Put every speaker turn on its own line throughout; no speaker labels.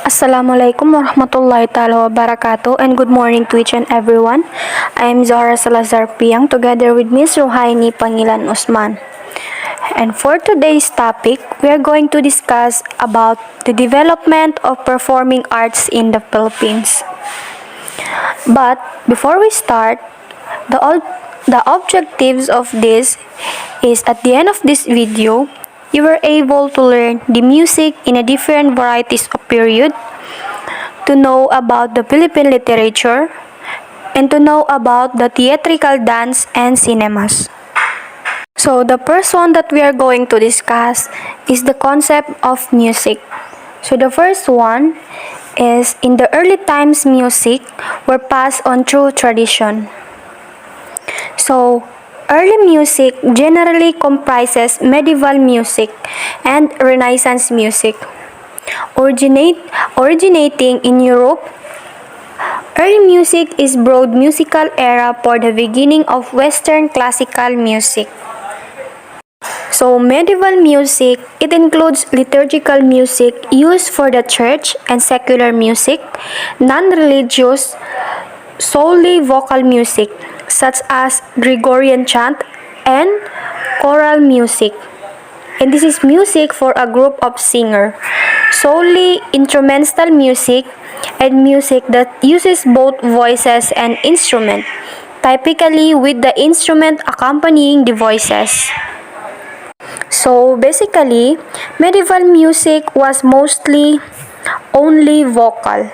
Assalamualaikum warahmatullahi ta'ala wabarakatuh, and good morning to each and everyone. I am Zahra Salazar Piang together with Ms. Ruhaini Pangilan Usman. And for today's topic, we are going to discuss about the development of performing arts in the Philippines. But before we start, the objectives of this is at the end of this video, you were able to learn the music in a different varieties of period, to know about the Philippine literature, and to know about the theatrical dance and cinemas. So the first one that we are going to discuss is the concept of music. So the first one is in the early times music were passed on through tradition. So early music generally comprises medieval music and Renaissance music. Originating in Europe, early music is broad musical era for the beginning of Western classical music. So medieval music, it includes liturgical music used for the church and secular music, non-religious, solely vocal music, such as Gregorian chant and choral music. And this is music for a group of singers, solely instrumental music, and music that uses both voices and instrument, typically with the instrument accompanying the voices. So basically, medieval music was mostly only vocal.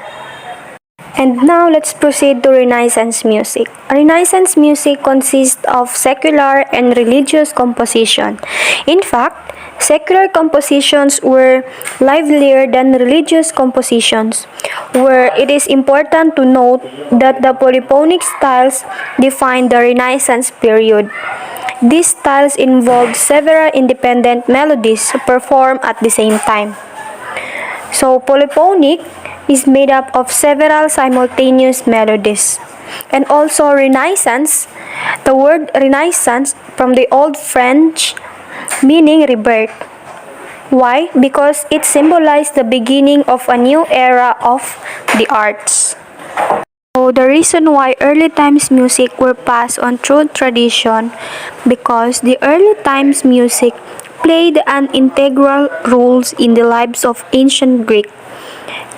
And now let's proceed to Renaissance music. Renaissance music consists of secular and religious composition. In fact, secular compositions were livelier than religious compositions, where it is important to note that the polyphonic styles define the Renaissance period. These styles involved several independent melodies performed at the same time. So polyphonic is made up of several simultaneous melodies. And also Renaissance, the word Renaissance from the Old French meaning rebirth. Why? Because it symbolized the beginning of a new era of the arts. So the reason why early times music were passed on through tradition, because the early times music played an integral role in the lives of ancient Greek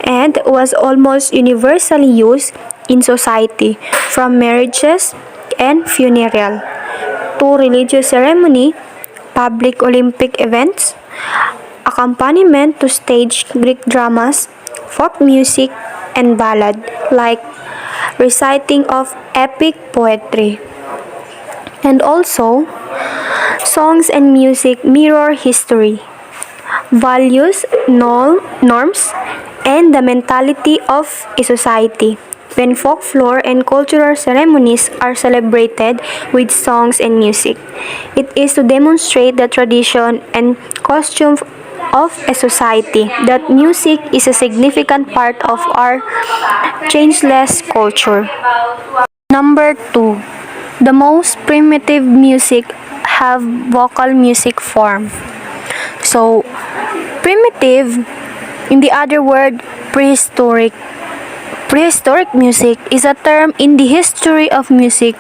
and was almost universally used in society, from marriages and funeral to religious ceremony, public Olympic events, accompaniment to staged Greek dramas, folk music, and ballad like reciting of epic poetry. And also, songs and music mirror history, values, norms, and the mentality of a society. When folklore and cultural ceremonies are celebrated with songs and music, it is to demonstrate the tradition and costume of a society that music is a significant part of our changeless culture. Number 2. The most primitive music have vocal music form. So, primitive, in the other word, prehistoric. Prehistoric music is a term in the history of music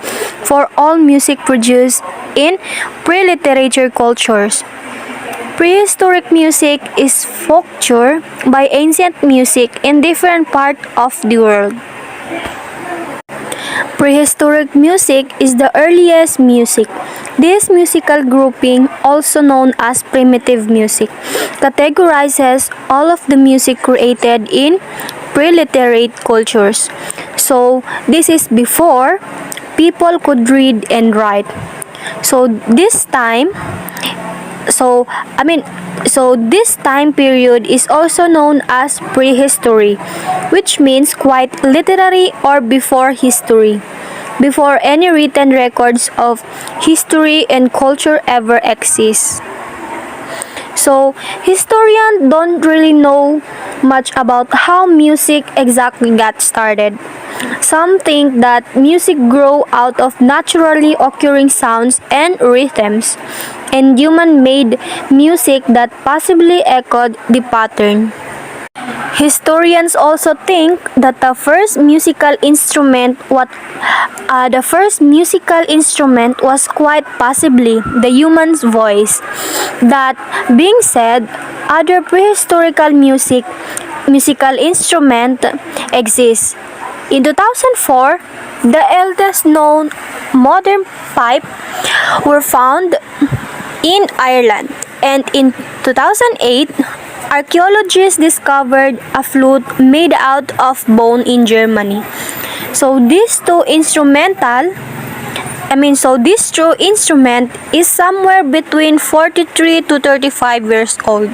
for all music produced in pre-literature cultures. Prehistoric music is folklore by ancient music in different parts of the world. Prehistoric music is the earliest music. This musical grouping, also known as primitive music, categorizes all of the music created in pre-literate cultures. So, this is before people could read and write. So, this time this time period is also known as prehistory, which means quite literary or before history, before any written records of history and culture ever exist. So, historians don't really know much about how music exactly got started. Some think that music grew out of naturally occurring sounds and rhythms, and human-made music that possibly echoed the pattern. Historians also think that the first musical instrument was quite possibly the human's voice. That being said, other prehistorical musical instrument exist. In 2004, the eldest known modern pipe were found in Ireland, and in 2008, archaeologists discovered a flute made out of bone in Germany. So this true instrument is somewhere between 43 to 35 years old.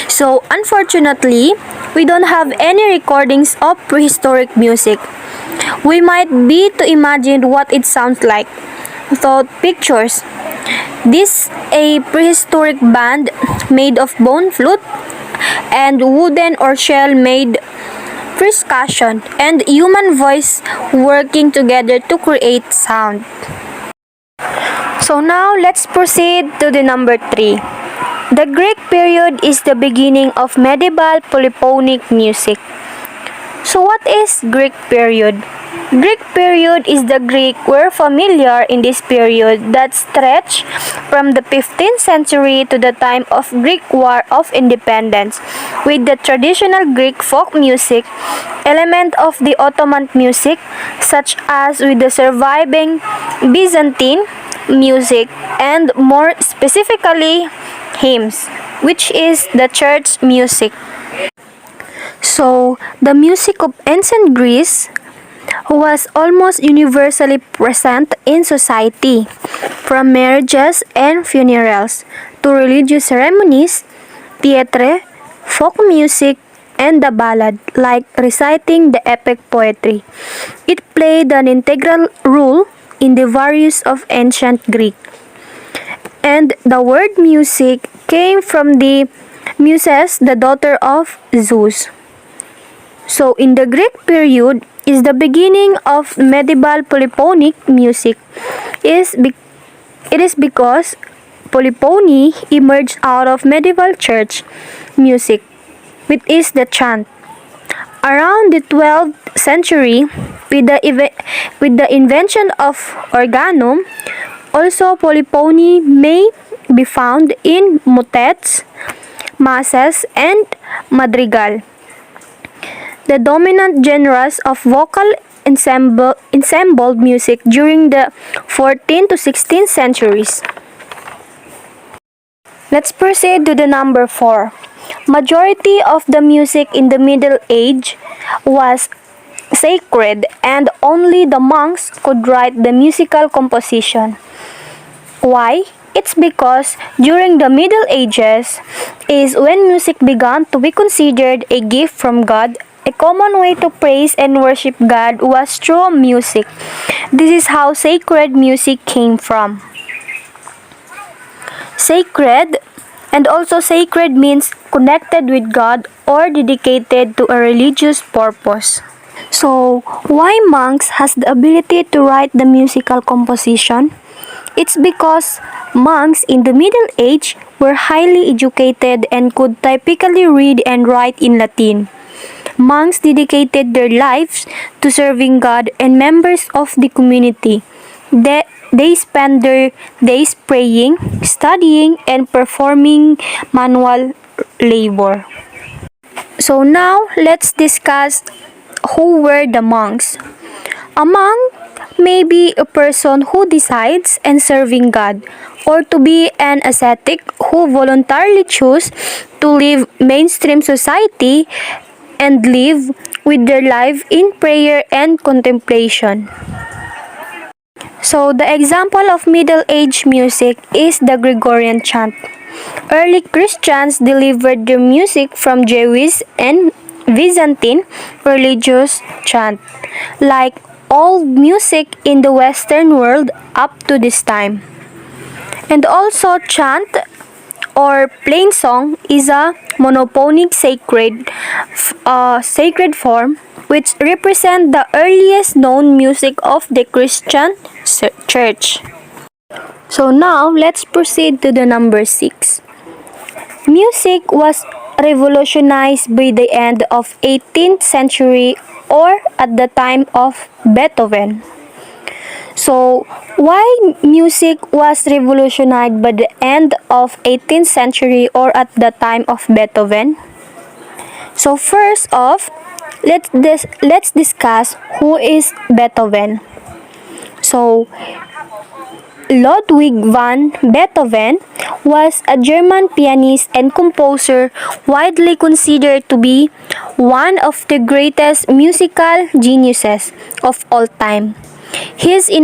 So unfortunately, we don't have any recordings of prehistoric music. We might be to imagine what it sounds like without pictures. This a prehistoric band made of bone flute and wooden or shell made percussion and human voice working together to create sound. So now let's proceed to the number 3. The Greek period is the beginning of medieval polyphonic music. So what is Greek period? Greek period is the Greek we're familiar in this period that stretched from the 15th century to the time of Greek War of Independence, with the traditional Greek folk music, element of the Ottoman music, such as with the surviving Byzantine music, and more specifically, hymns, which is the church music. So, the music of ancient Greece was almost universally present in society, from marriages and funerals to religious ceremonies, theatre, folk music, and the ballad, like reciting the epic poetry. It played an integral role in the various of ancient Greek. And the word music came from the Muses, the daughter of Zeus. So, in the Greek period is the beginning of medieval polyphonic music. It is because polyphony emerged out of medieval church music, which is the chant. Around the 12th century, with the invention of organum, also polyphony may be found in motets, masses, and madrigal. The dominant genres of vocal ensembled music during the 14th to 16th centuries. Let's proceed to the number 4. Majority of the music in the Middle Age was sacred and only the monks could write the musical composition. Why? It's because during the Middle Ages is when music began to be considered a gift from God. A common way to praise and worship God was through music. This is how sacred music came from. Sacred and also sacred means connected with God or dedicated to a religious purpose. So, why monks has the ability to write the musical composition? It's because monks in the Middle Age were highly educated and could typically read and write in Latin. Monks dedicated their lives to serving God and members of the community. They spend their days praying, studying, and performing manual labor. So now, let's discuss who were the monks. A monk may be a person who decides and serving God, or to be an ascetic who voluntarily choose to leave mainstream society and live with their life in prayer and contemplation. So, the example of Middle Age music is the Gregorian chant. Early Christians delivered their music from Jewish and Byzantine religious chant, like all music in the Western world up to this time. And also, chant or plain song is a monophonic sacred form which represent the earliest known music of the Christian church. So now let's proceed to the number 6. Music was revolutionized by the end of 18th century or at the time of Beethoven. So, why music was revolutionized by the end of 18th century or at the time of Beethoven? So, first off, let's discuss who is Beethoven. So, Ludwig van Beethoven was a German pianist and composer widely considered to be one of the greatest musical geniuses of all time. His his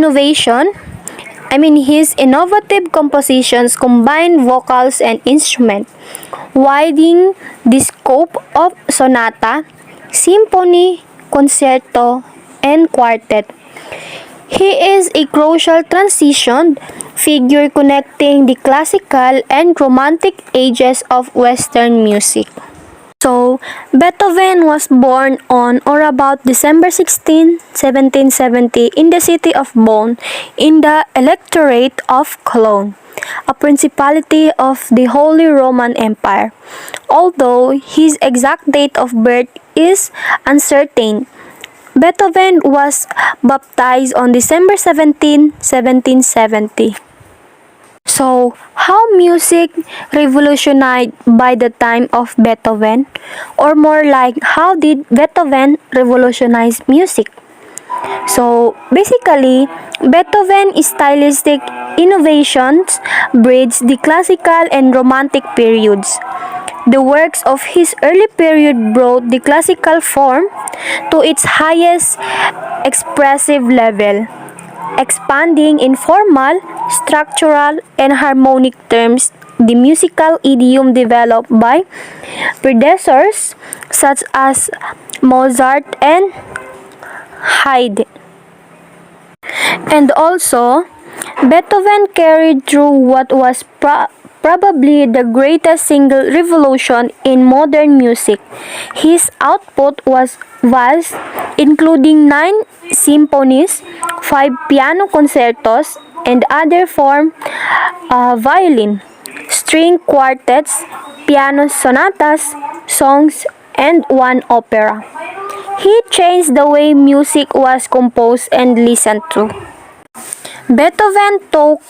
innovative compositions combine vocals and instrument, widening the scope of sonata, symphony, concerto, and quartet. He is a crucial transition figure connecting the classical and romantic ages of Western music. So, Beethoven was born on or about December 16, 1770 in the city of Bonn in the Electorate of Cologne, a principality of the Holy Roman Empire. Although his exact date of birth is uncertain, Beethoven was baptized on December 17, 1770. So, how music revolutionized by the time of Beethoven? Or more like, how did Beethoven revolutionize music? So, basically, Beethoven's stylistic innovations bridge the classical and romantic periods. The works of his early period brought the classical form to its highest expressive level, expanding in formal, structural, and harmonic terms the musical idiom developed by predecessors such as Mozart and Haydn. And also, Beethoven carried through what was probably the greatest single revolution in modern music. His output was vast, including 9 symphonies, 5 piano concertos, and other form violin, string quartets, piano sonatas, songs, and one opera. He changed the way music was composed and listened to. Beethoven took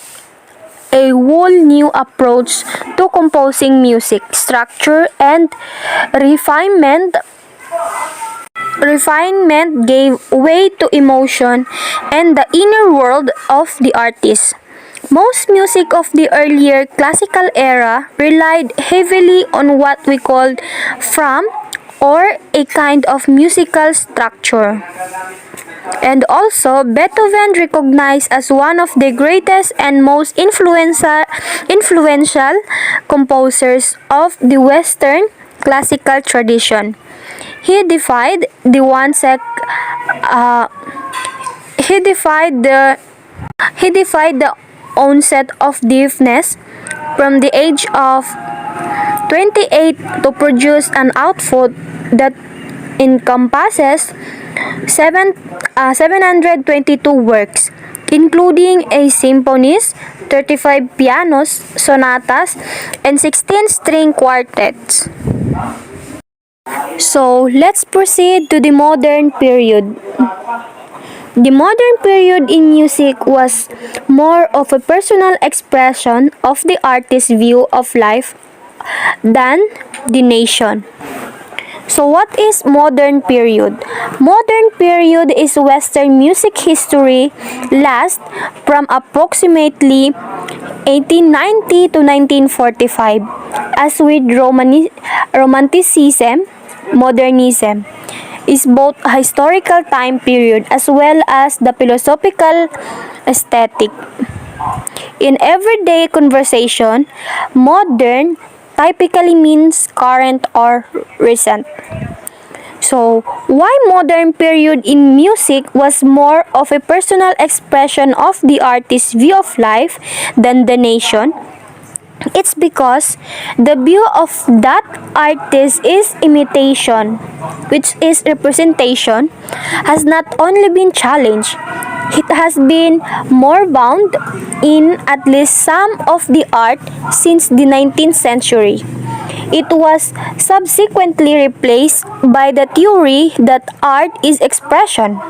a whole new approach to composing music, structure and refinement. Refinement gave way to emotion and the inner world of the artist. Most music of the earlier classical era relied heavily on what we called from or a kind of musical structure. And also, Beethoven recognized as one of the greatest and most influential composers of the Western classical tradition. He defied the one sec. He defied the onset of deafness from the age of 28 to produce an output that encompasses 722 works, including a symphonies, 35 pianos, sonatas, and 16 string quartets. So, let's proceed to the modern period. The modern period in music was more of a personal expression of the artist's view of life than the nation. So what is modern period? Modern period is Western music history last from approximately 1890 to 1945. As with Romanticism, modernism is both a historical time period as well as the philosophical aesthetic. In everyday conversation, modern typically means current or recent. So, why modern period in music was more of a personal expression of the artist's view of life than the nation? It's because the view of that artist is imitation, which is representation, has not only been challenged, it has been more bound in at least some of the art since the 19th century. It was subsequently replaced by the theory that art is expression.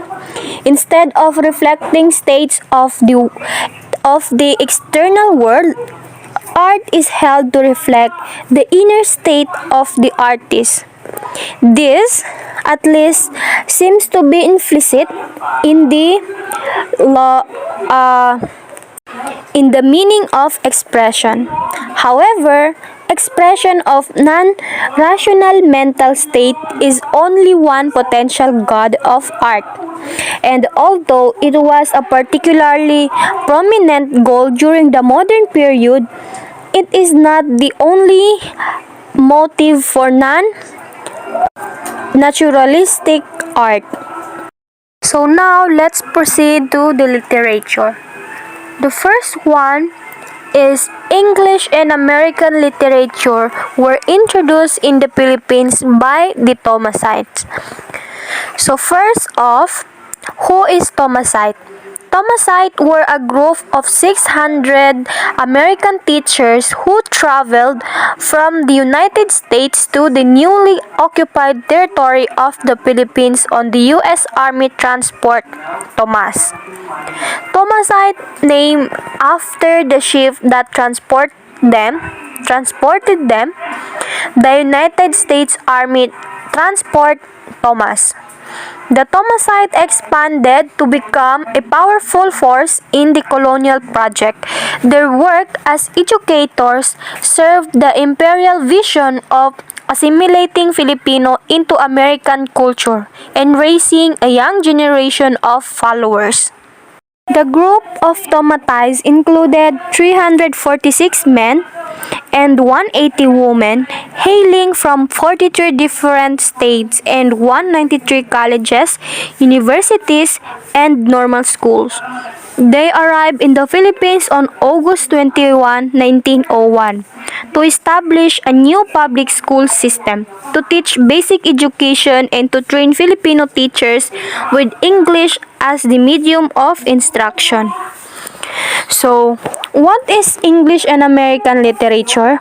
Instead of reflecting states of the external world, art is held to reflect the inner state of the artist. This, at least, seems to be implicit in the law, in the meaning of expression. However, expression of non-rational mental state is only one potential god of art. And although it was a particularly prominent goal during the modern period, it is not the only motive for non-naturalistic art. So now let's proceed to the literature. The first one is English and American literature were introduced in the Philippines by the Thomasites. So first off, who is Thomasite? Thomasite were a group of 600 American teachers who traveled from the United States to the newly occupied territory of the Philippines on the U.S. Army transport Thomas. Thomasite named after the ship that transported them, the United States Army Transport Thomas. The Thomasite expanded to become a powerful force in the colonial project. Their work as educators served the imperial vision of assimilating Filipino into American culture and raising a young generation of followers. The group of Thomatites included 346 men and 180 women hailing from 43 different states and 193 colleges, universities, and normal schools. They arrived in the Philippines on August 21, 1901 to establish a new public school system, to teach basic education and to train Filipino teachers with English as the medium of instruction. So, what is English and American literature?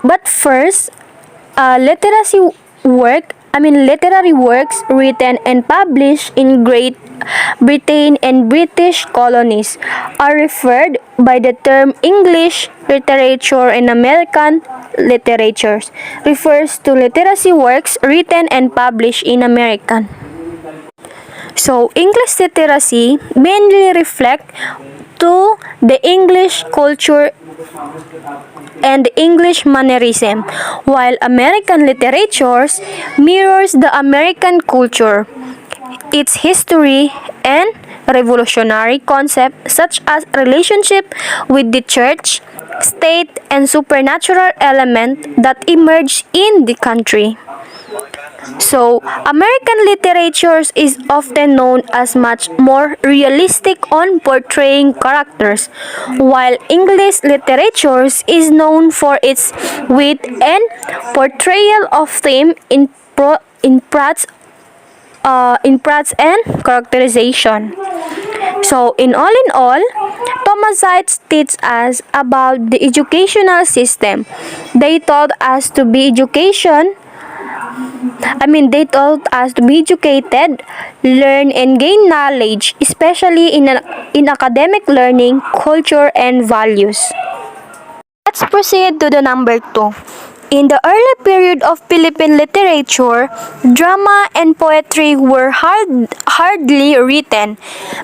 But first, literary works written and published in Great Britain and British colonies are referred by the term English literature, and American literatures refers to literacy works written and published in American. So, English literacy mainly reflect to the English culture and English mannerism, while American literatures mirrors the American culture, its history, and revolutionary concepts such as relationship with the church, state, and supernatural element that emerged in the country. So, American literature is often known as much more realistic on portraying characters, while English literature is known for its wit and portrayal of theme in plots and characterization. So, in all, Thomasites teach us about the educational system. They taught us to be educated, learn and gain knowledge, especially in academic learning, culture, and values. Let's proceed to the number 2. In the early period of Philippine literature, drama and poetry were hardly written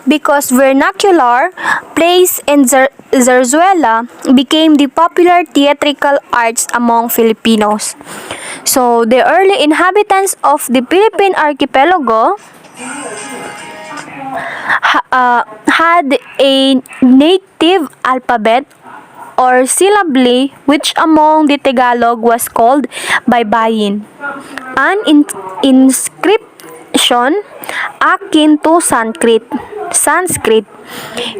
because vernacular plays and zarzuela became the popular theatrical arts among Filipinos. So, the early inhabitants of the Philippine archipelago had a native alphabet or syllabary, which among the Tagalog was called baybayin, an inscription akin to Sanskrit.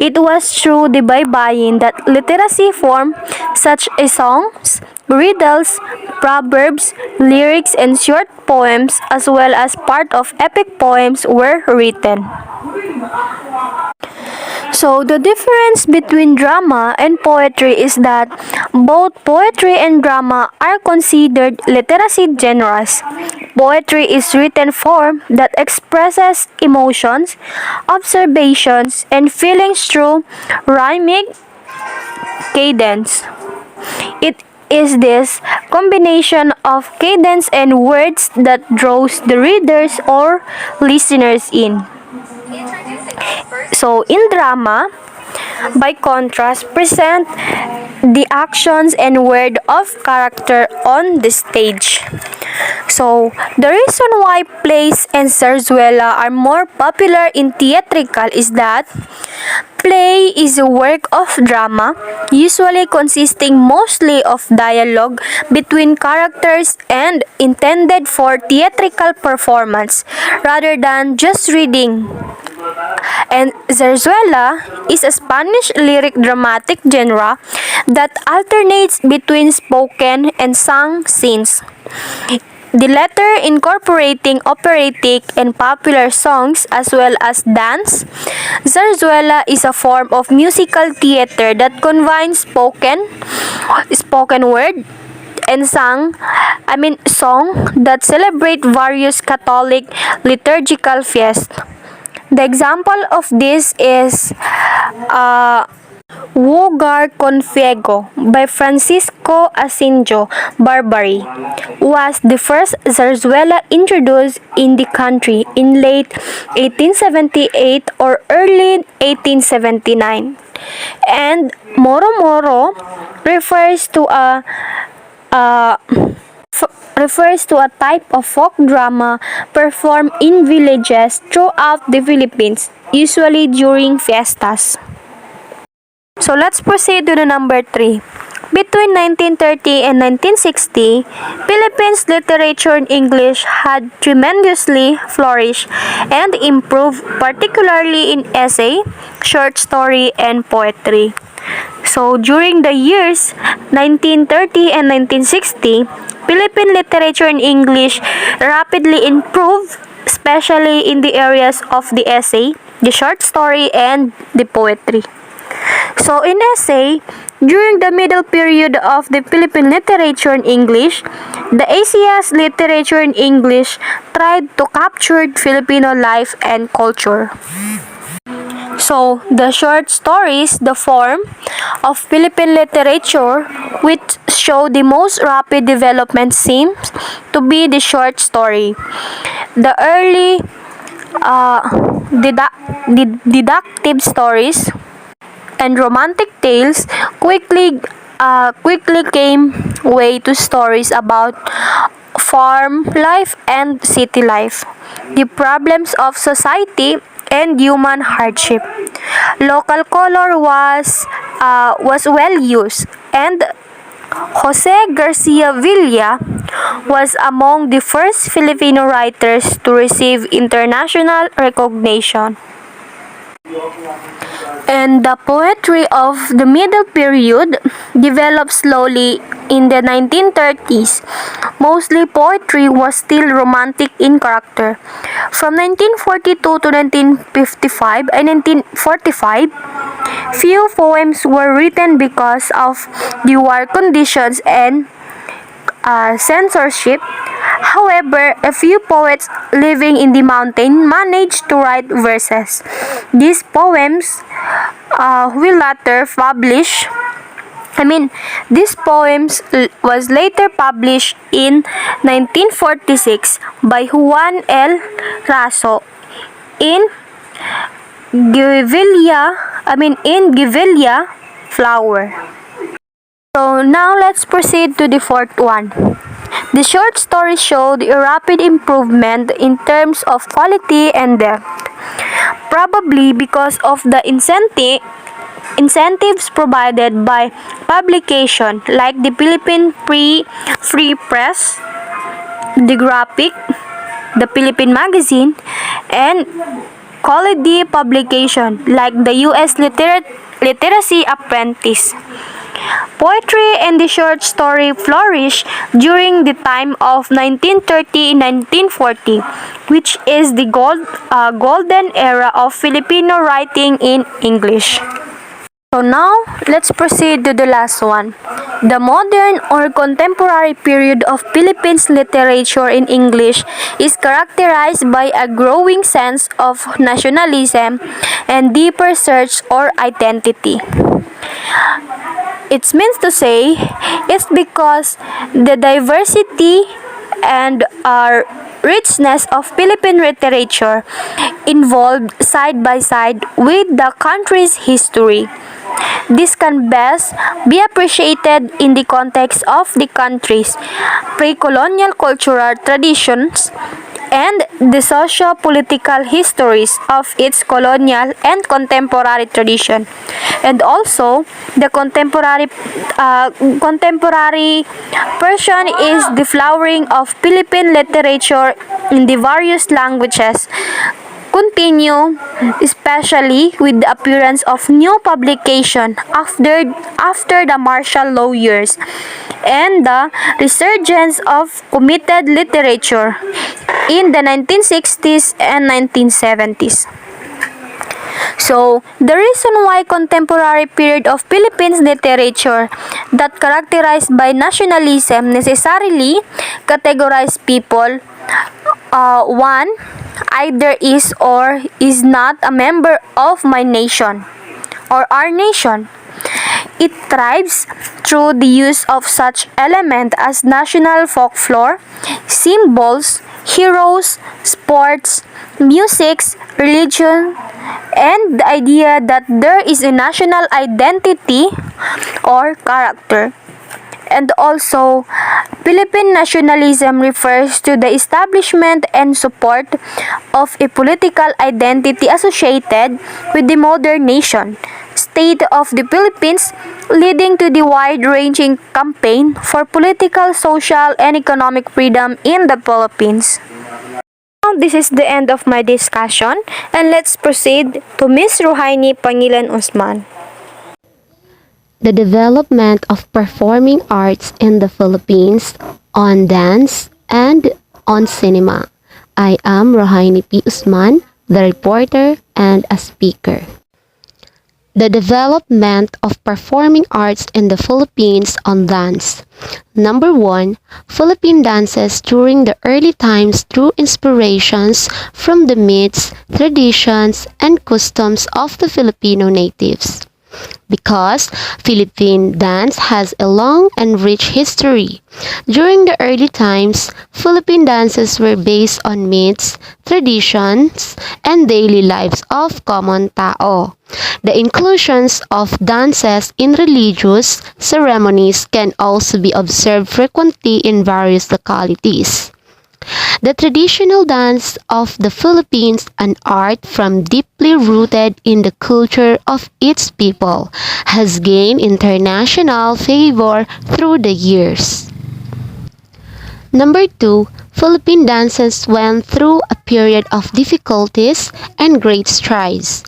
It was through the baybayin that literacy formed such as songs, riddles, proverbs, lyrics, and short poems, as well as part of epic poems were written. So, the difference between drama and poetry is that both poetry and drama are considered literacy genres. Poetry is written form that expresses emotions, observations, and feelings through rhyming cadence. It is this combination of cadence and words that draws the readers or listeners in. So, in drama, by contrast, present the actions and word of character on the stage. So, the reason why plays and zarzuela are more popular in theatrical is that play is a work of drama, usually consisting mostly of dialogue between characters and intended for theatrical performance rather than just reading. And zarzuela is a Spanish lyric dramatic genre that alternates between spoken and sung scenes. The latter incorporating operatic and popular songs as well as dance. Zarzuela is a form of musical theater that combines spoken word and song that celebrate various Catholic liturgical feasts. The example of this is Wogar con Fuego by Francisco Asinjo Barbary was the first zarzuela introduced in the country in late 1878 or early 1879. And Moro Moro refers to a type of folk drama performed in villages throughout the Philippines, usually during fiestas. So let's proceed to the number 3. Between 1930 and 1960, Philippines literature in English had tremendously flourished and improved, particularly in essay, short story, and poetry. So during the years 1930 and 1960, Philippine literature in English rapidly improved, especially in the areas of the essay, the short story, and the poetry. So in essay, during the middle period of the Philippine literature in English, the ACS literature in English tried to capture Filipino life and culture. So, the short stories, the form of Philippine literature, which show the most rapid development seems to be the short story. The early deductive stories and romantic tales quickly came way to stories about farm life and city life, the problems of society and human hardship. Local color was well used, and Jose Garcia Villa was among the first Filipino writers to receive international recognition. And the poetry of the middle period developed slowly in the 1930s. Mostly poetry was still romantic in character. From 1942 to 1955 and 1945, few poems were written because of the war conditions and censorship. However, a few poets living in the mountain managed to write verses. These poems will later publish. These poems was later published in 1946 by Juan L. Raso in Givelia Flower. So now let's proceed to the fourth one. The short stories showed a rapid improvement in terms of quality and depth, probably because of the incentives provided by publication like the Philippine Free Press, the Graphic, the Philippine Magazine, and quality publication like the U.S. Literacy Apprentice. Poetry and the short story flourished during the time of 1930-1940, which is the golden era of Filipino writing in English. So now, let's proceed to the last one. The modern or contemporary period of Philippines literature in English is characterized by a growing sense of nationalism and deeper search or identity. It means to say it's because the diversity and richness of Philippine literature involved side by side with the country's history. This can best be appreciated in the context of the country's pre-colonial cultural traditions and the socio-political histories of its colonial and contemporary tradition, and also the contemporary Persian is the flowering of Philippine literature in the various languages continue, especially with the appearance of new publication after the martial law years and the resurgence of committed literature in the 1960s and 1970s. So, the reason why contemporary period of Philippines literature that characterized by nationalism necessarily categorize people, one, either is or is not a member of my nation or our nation. It thrives through the use of such elements as national folklore, symbols, heroes, sports, music, religion, and the idea that there is a national identity or character. And also, Philippine nationalism refers to the establishment and support of a political identity associated with the modern nation state of the Philippines, leading to the wide-ranging campaign for political, social, and economic freedom in the Philippines. Now, this is the end of my discussion, and let's proceed to Ms. Ruhaini Pangilan Usman.
The development of performing arts in the Philippines on dance and on cinema. I am Rohaini P. Usman, the reporter and a speaker. The development of performing arts in the Philippines on dance. Number 1, Philippine dances during the early times drew inspirations from the myths, traditions, and customs of the Filipino natives. Because Philippine dance has a long and rich history. During the early times, Philippine dances were based on myths, traditions, and daily lives of common tao. The inclusions of dances in religious ceremonies can also be observed frequently in various localities. The traditional dance of the Philippines, an art from deeply rooted in the culture of its people, has gained international favor through the years. Number 2, Philippine dances went through a period of difficulties and great strides.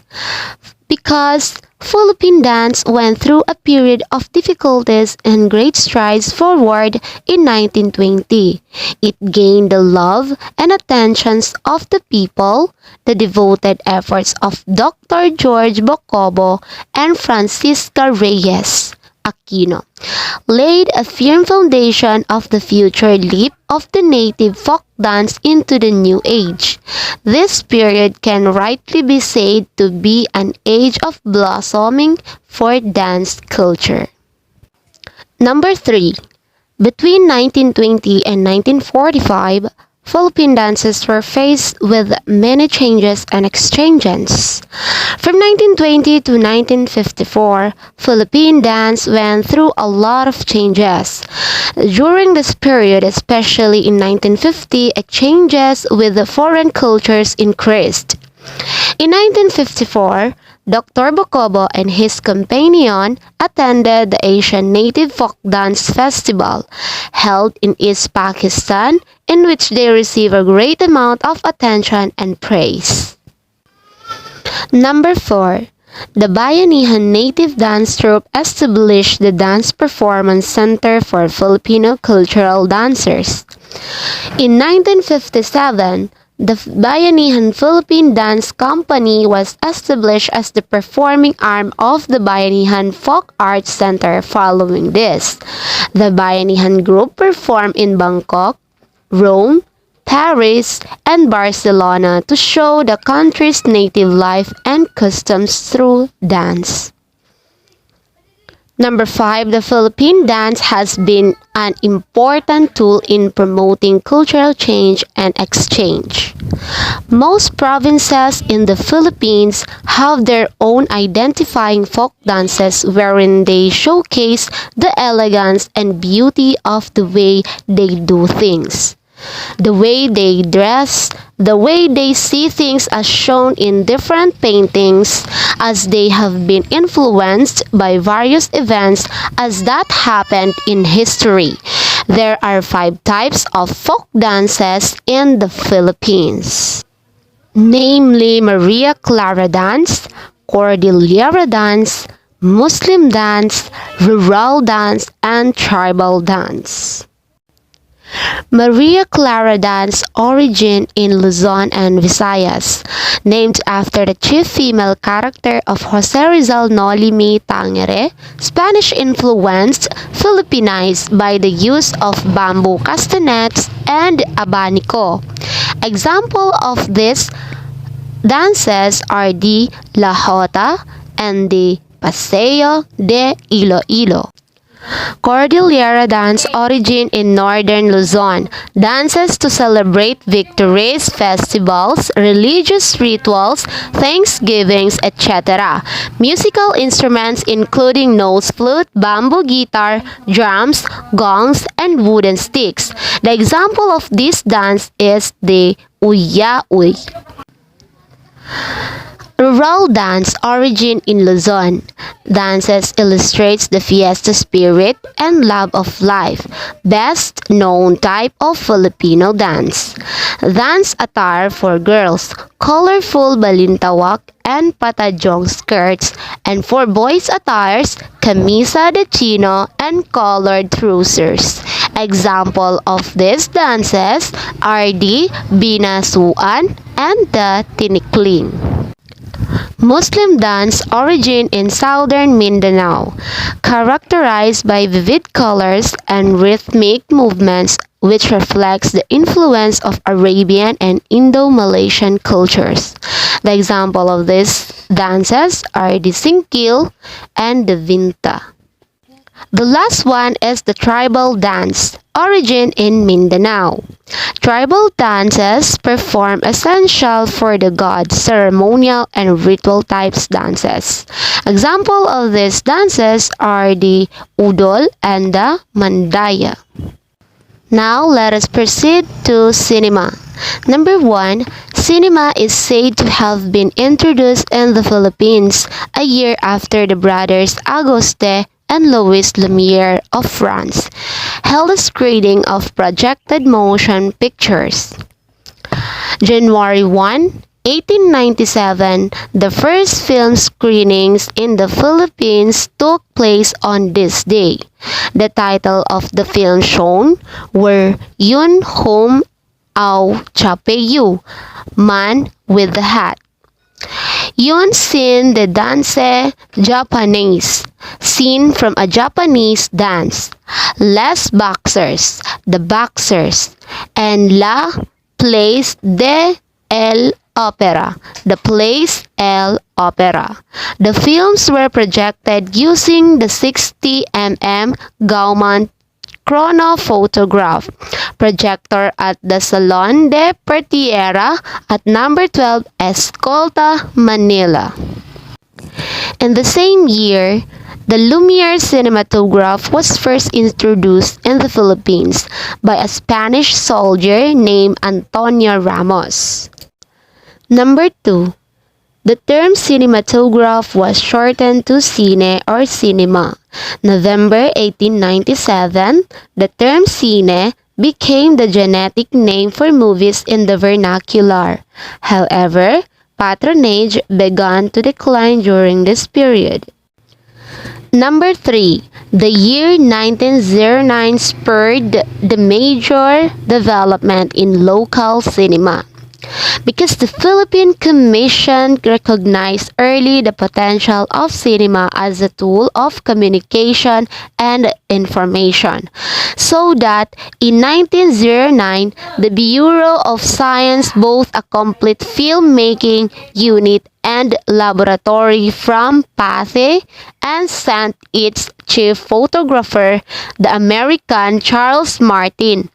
Because Philippine dance went through a period of difficulties and great strides forward in 1920. It gained the love and attentions of the people. The devoted efforts of Dr. George Bocobo and Francisca Reyes Aquino laid a firm foundation of the future leap of the native folk dance into the new age. This period can rightly be said to be an age of blossoming for dance culture. Number 3. Between 1920 and 1945, Philippine dances were faced with many changes and exchanges. From 1920 to 1954, Philippine dance went through a lot of changes. During this period, especially in 1950, exchanges with the foreign cultures increased. In 1954, Dr. Bocobo and his companion attended the Asian Native Folk Dance Festival held in East Pakistan, in which they received a great amount of attention and praise. Number 4. The Bayanihan Native Dance Troupe established the Dance Performance Center for Filipino Cultural Dancers. In 1957, the Bayanihan Philippine Dance Company was established as the performing arm of the Bayanihan Folk Arts Center. Following this, the Bayanihan Group performed in Bangkok, Rome, Paris, and Barcelona to show the country's native life and customs through dance. Number 5, the Philippine dance has been an important tool in promoting cultural change and exchange. Most provinces in the Philippines have their own identifying folk dances wherein they showcase the elegance and beauty of the way they do things. The way they dress, the way they see things as shown in different paintings, as they have been influenced by various events as that happened in history. There are 5 types of folk dances in the Philippines, namely Maria Clara dance, Cordillera dance, Muslim dance, rural dance, and tribal dance. Maria Clara dance origin in Luzon and Visayas, named after the chief female character of Jose Rizal Nolimi Tangere, Spanish-influenced, Filipinized by the use of bamboo castanets and abanico. Example of these dances are the La Jota and the Paseo de Iloilo. Cordillera dance origin in northern Luzon, dances to celebrate victories, festivals, religious rituals, thanksgivings, etc. Musical instruments including nose flute, bamboo guitar, drums, gongs, and wooden sticks. The example of this dance is the Uya-Uy. Rural dance origin in Luzon. Dances illustrates the fiesta spirit and love of life. Best known type of Filipino dance. Dance attire for girls. Colorful balintawak and patajong skirts. And for boys attires, camisa de chino and colored trousers. Example of these dances are the binasuan and the tinikling. Muslim dance origin in southern Mindanao, characterized by vivid colors and rhythmic movements which reflects the influence of Arabian and Indo-Malaysian cultures. The example of these dances are the singkil and the vinta. The last one is the tribal dance, origin in Mindanao. Tribal dances perform essential for the gods, ceremonial and ritual types dances. Example of these dances are the udol and the mandaya. Now let us proceed to cinema. Number 1, cinema is said to have been introduced in the Philippines a year after the brothers Auguste and Louis Lumiere of France held a screening of projected motion pictures. January 1, 1897, the first film screenings in the Philippines took place on this day. The title of the film shown were Yun Hom Au Chapeyu, Man with the Hat. Yun Sin de Danse Japanese, scene from a Japanese dance. Les Boxers, the Boxers, and La Place de el Opera, the Place El Opera. The films were projected using the 60mm Gaumont chronophotograph projector at the Salon de Pertiera at number 12 Escolta, Manila. In the same year, the Lumiere cinematograph was first introduced in the Philippines by a Spanish soldier named Antonio Ramos. Number 2. The term cinematograph was shortened to cine or cinema. November 1897, the term cine became the genetic name for movies in the vernacular. However, patronage began to decline during this period. Number 3. The year 1909 spurred the major development in local cinema. Because the Philippine Commission recognized early the potential of cinema as a tool of communication and information, so that in 1909, the Bureau of Science both a complete filmmaking unit and laboratory from Pathé and sent its chief photographer, the American Charles Martin,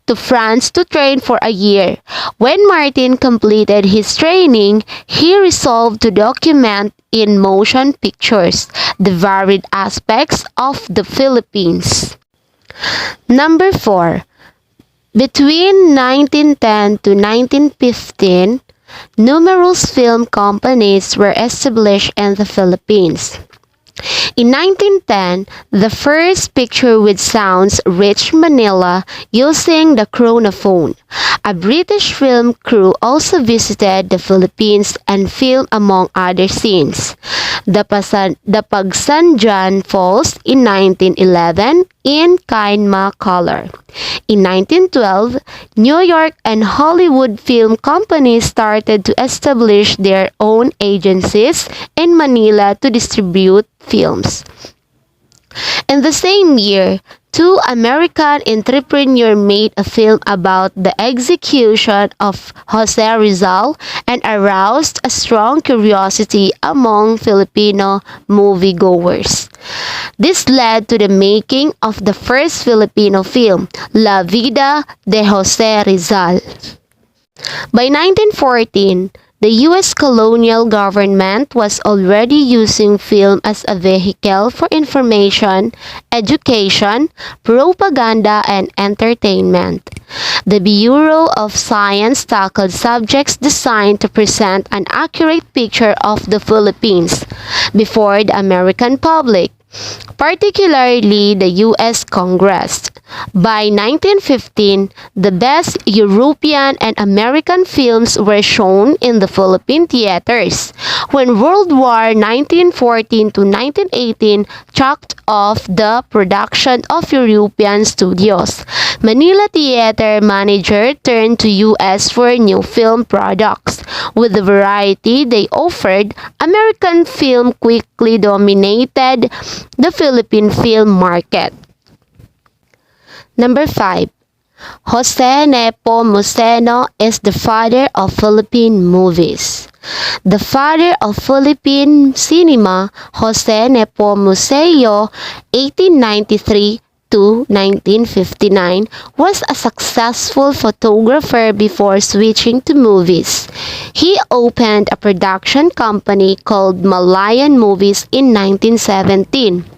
to France to train for a year. When Martin completed his training, he resolved to document in motion pictures the varied aspects of the Philippines. Number 4. Between 1910 to 1915, numerous film companies were established in the Philippines. In 1910, the first picture with sounds reached Manila using the chronophone. A British film crew also visited the Philippines and filmed among other scenes. The Pagsanjan Falls in 1911 in Kinema color. In 1912, New York and Hollywood film companies started to establish their own agencies in Manila to distribute films. In the same year, two American entrepreneurs made a film about the execution of Jose Rizal and aroused a strong curiosity among Filipino moviegoers. This led to the making of the first Filipino film, La Vida de Jose Rizal. By 1914, the U.S. colonial government was already using film as a vehicle for information, education, propaganda, and entertainment. The Bureau of Science tackled subjects designed to present an accurate picture of the Philippines before the American public, particularly the U.S. Congress. By 1915, the best European and American films were shown in the Philippine theaters. When World War 1914 to 1918 choked off the production of European studios, Manila theater manager turned to U.S. for new film products. With the variety they offered, American film quickly dominated the Philippine film market. Number 5. Jose Nepomuceno is the father of Philippine movies. The father of Philippine cinema, Jose Nepomuceno, 1893 to 1959, was a successful photographer before switching to movies. He opened a production company called Malayan Movies in 1917.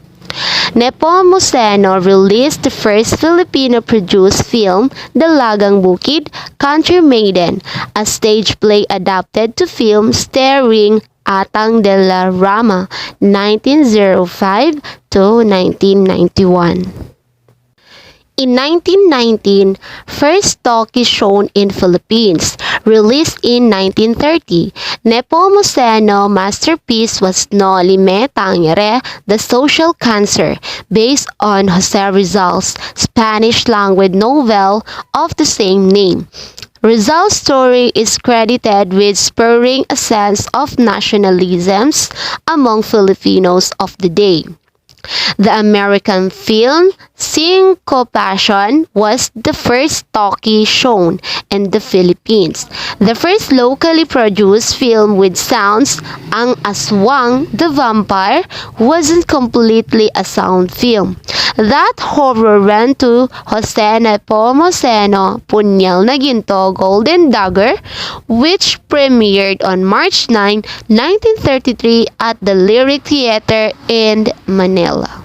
Nepomuceno released the first Filipino-produced film, Dalagang Bukid, Country Maiden, a stage play adapted to film starring Atang de la Rama, 1905 to 1991. In 1919, first talkie shown in Philippines, released in 1930, Nepomuceno masterpiece was Noli Me Tangere, The Social Cancer, based on Jose Rizal's Spanish language novel of the same name. Rizal's story is credited with spurring a sense of nationalism among Filipinos of the day. The American film Cinco Passion was the first talkie shown in the Philippines. The first locally produced film with sounds, Ang Aswang the Vampire, wasn't completely a sound film. That horror went to Jose Nepomuceno, Punyal na Ginto, Golden Dagger, which premiered on March 9, 1933 at the Lyric Theater in Manila.